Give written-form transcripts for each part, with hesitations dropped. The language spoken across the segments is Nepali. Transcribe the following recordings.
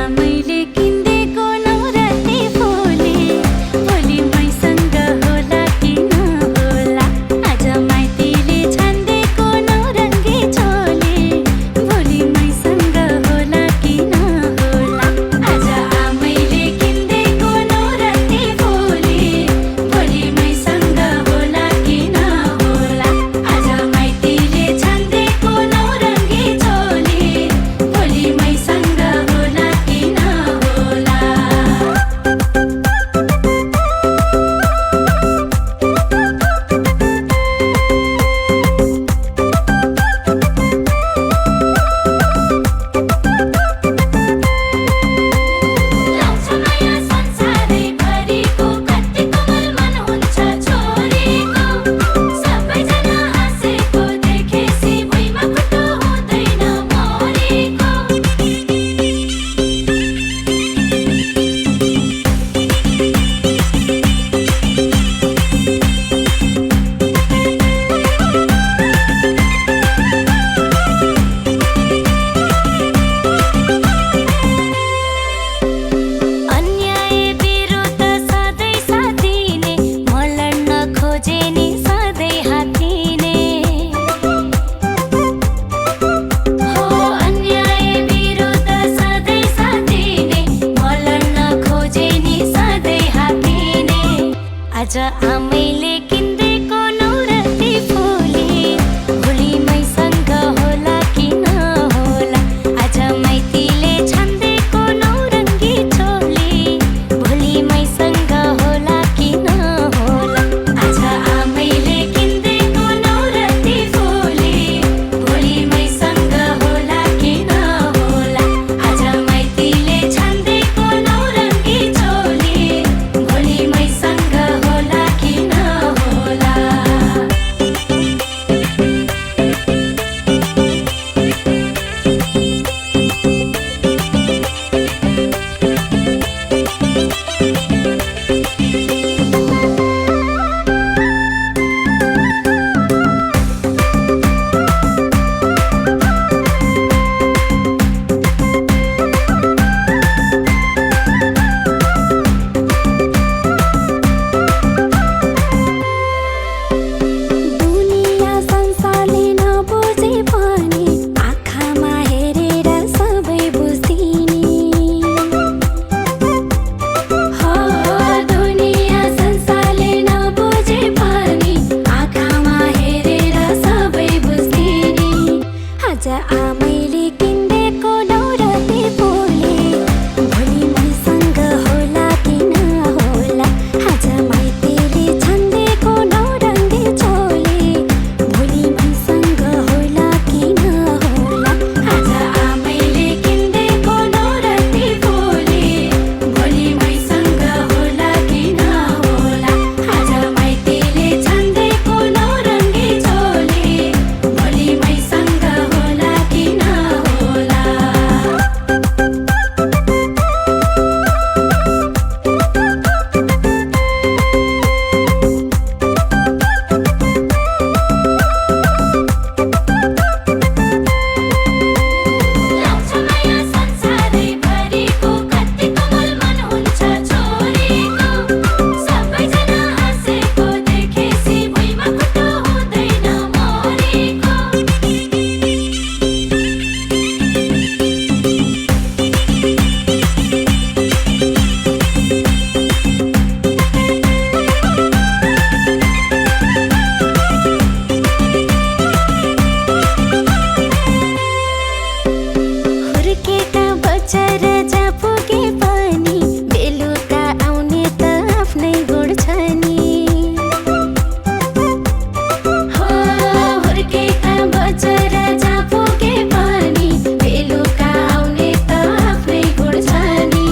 आज आमैले किन्देको नौरती फुली भोलि मैसँग होला कि नहोला। आज माइतीले छान्देको नौरङ्गी चोली भोलि मैसँग होला कि नहोला। आज आमैले किन्देको नौरती फुली भोलि मैसँग होला कि नहोला। आज माइतीले छान्देको नौरङ्गी चोली भोलि मैसँग होला कि नहोला। दुनिया संसारले नबुझे पनि आँखामा हेरेर सबै बुझ्दिनी। हो दुनिया संसारले नबुझे पनि आँखामा हेरेर सबै बुझ्दिनी। आज आमैले किन्देको नौरती फुली भोलि मैसँग होला कि नहोला। आज माइतीले छान्देको नौरङ्गी चोली भोलि मैसँग होला कि नहोला। आज आमैले किन्देको नौरती फुली भोलि मैसँग होला कि नहोला। आज माइतीले छान्देको नौरङ्गी चोली भोलि मैसँग होला कि नहोला। लाउँछमाया संसारैभरिको कति कोमल मन हुन्छ छोरीको। सबैजना हाँसेको देखेसी भुइँमा खुट्टो हुँदैन मरेको। हुर्केका बच्चा जहाँ पुगे पनि बेलुका आउने त आफ्नै गुण छ नि। हो हुर्केका बच्चा जहाँ पुगे पनि बेलुका आउने त आफ्नै गुण छ नि।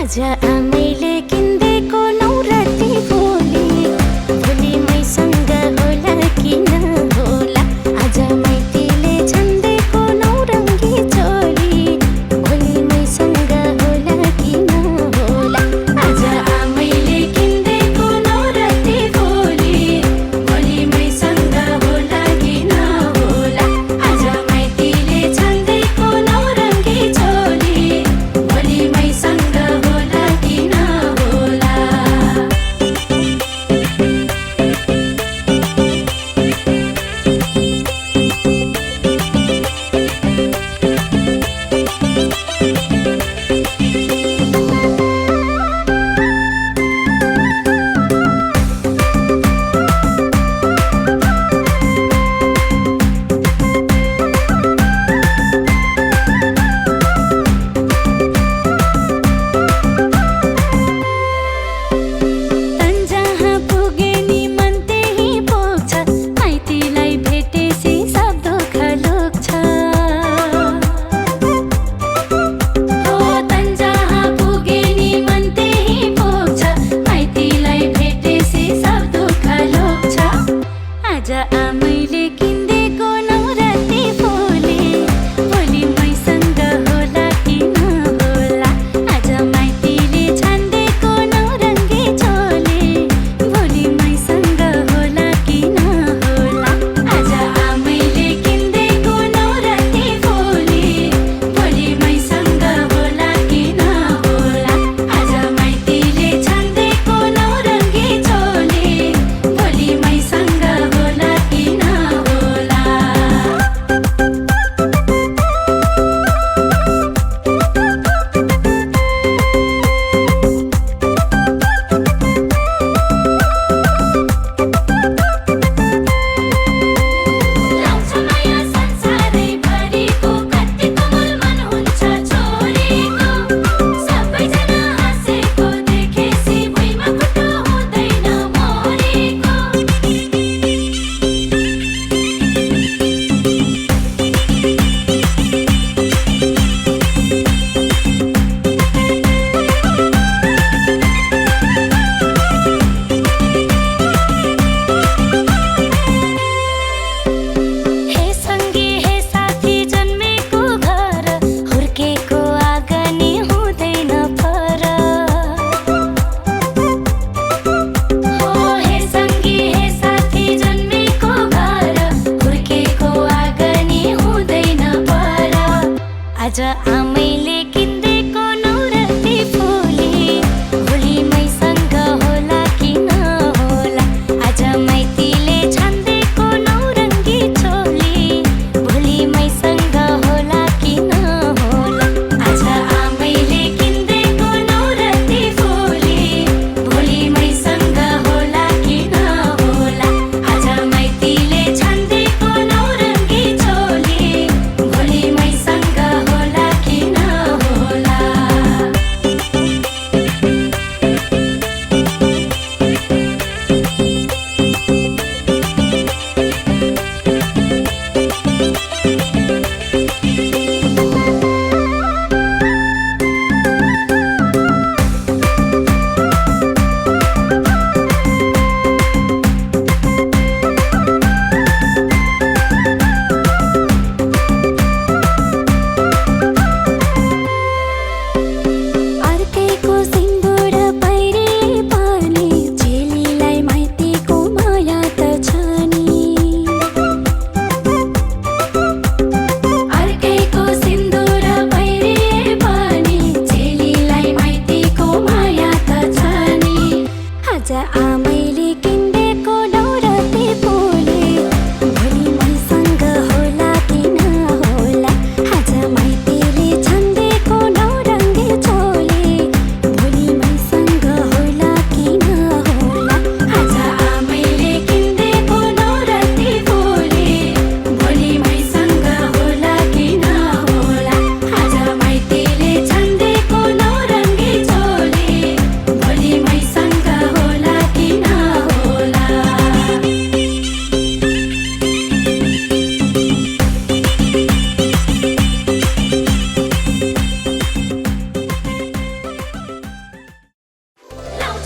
आज आमैले किन्देको नौरती फुली भोलि मैसँग होला कि नहोला। आज माइतीले छान्देको नौरङ्गी चोली भोलि मैसँग होला कि नहोला। आज आमैले किन्देको नौरती फुली भोलि मैसँग होला कि नहोला। आज माइतीले छान्देको नौरङ्गी चोली भोलि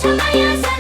छ माया